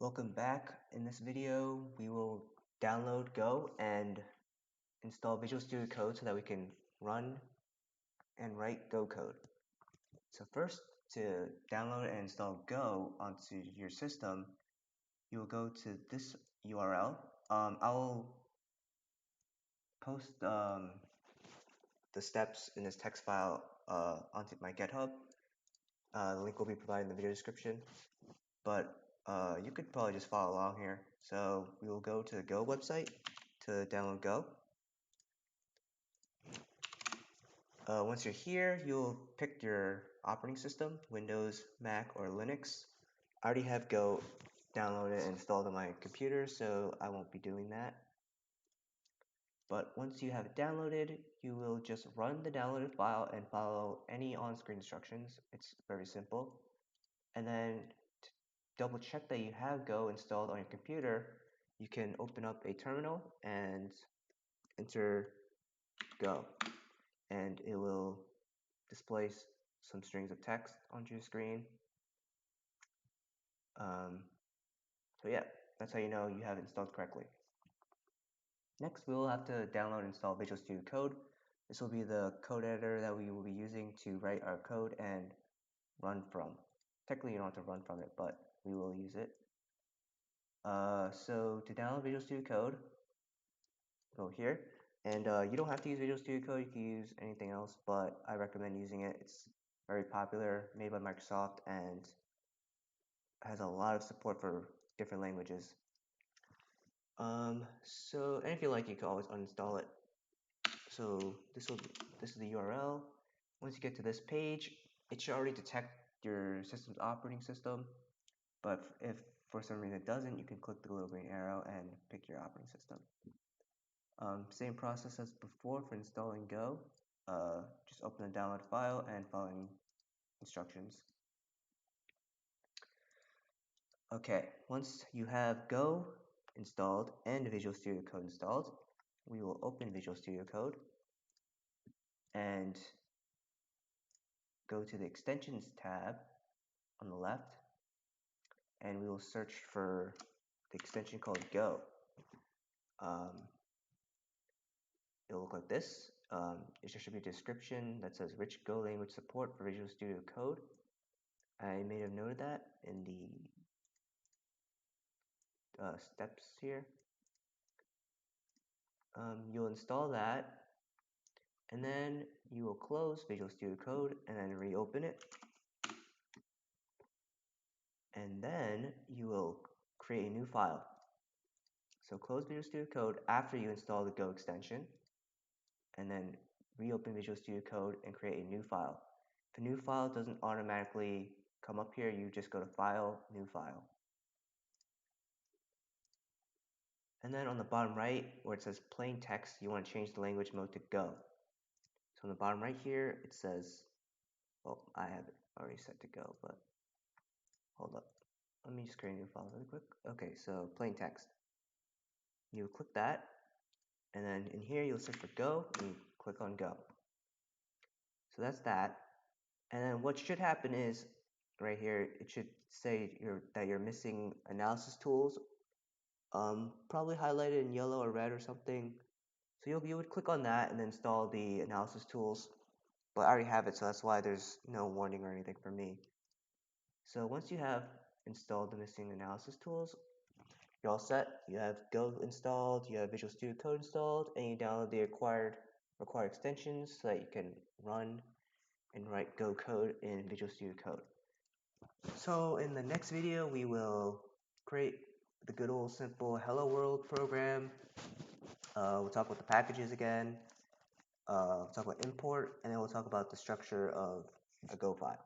Welcome back. In this video, we will download Go and install Visual Studio Code so that we can run and write Go code. So first, to download and install Go onto your system, you will go to this URL. I'll post the steps in this text file onto my GitHub. The link will be provided in the video description, but you could probably just follow along here. So we will go to the Go website to download Go. Once you're here, you'll pick your operating system, Windows, Mac, or Linux. I already have Go downloaded and installed on my computer, so I won't be doing that. But once you have it downloaded, you will just run the downloaded file and follow any on-screen instructions. It's very simple. And then to double check that you have Go installed on your computer, you can open up a terminal and enter Go, and it will display some strings of text onto your screen. So yeah, that's how you know you have it installed correctly. Next, we will have to download and install Visual Studio Code. This will be the code editor that we will be using to write our code and run from. Technically, you don't have to run from it, but we will use it. So to download Visual Studio Code, go here. And you don't have to use Visual Studio Code, you can use anything else, but I recommend using it. It's very popular, made by Microsoft, and has a lot of support for different languages. And if you like, you can always uninstall it. So this is the URL. Once you get to this page, it should already detect your system's operating system. But if for some reason it doesn't, you can click the little green arrow and pick your operating system. Same process as before for installing Go. Just open the download file and following instructions. Okay, once you have Go installed and Visual Studio Code installed, we will open Visual Studio Code and go to the Extensions tab on the left, and we will search for the extension called Go. It'll look like this. There should be a description that says rich Go language support for Visual Studio Code. I may have noted that in the steps here. You'll install that, and then you will close Visual Studio Code and then reopen it. And then you will create a new file. So close Visual Studio Code after you install the Go extension, and then reopen Visual Studio Code and create a new file. If a new file doesn't automatically come up here, you just go to File, New File. And then on the bottom right, where it says plain text, you want to change the language mode to Go. So on the bottom right here, it says, well, I have it already set to Go, but hold up. Let me just create a new file really quick. Okay, so plain text. You click that, and then in here you'll search for Go, and you click on Go. So that's that. And then what should happen is, right here, it should say that you're missing analysis tools, probably highlighted in yellow or red or something. So you would click on that and then install the analysis tools. But I already have it, so that's why there's no warning or anything for me. So once you have installed the missing analysis tools, you're all set. You have Go installed, you have Visual Studio Code installed, and you download the required extensions so that you can run and write Go code in Visual Studio Code. So in the next video, we will create the good old simple Hello World program. We'll talk about the packages again. We'll talk about import, and then we'll talk about the structure of a Go file.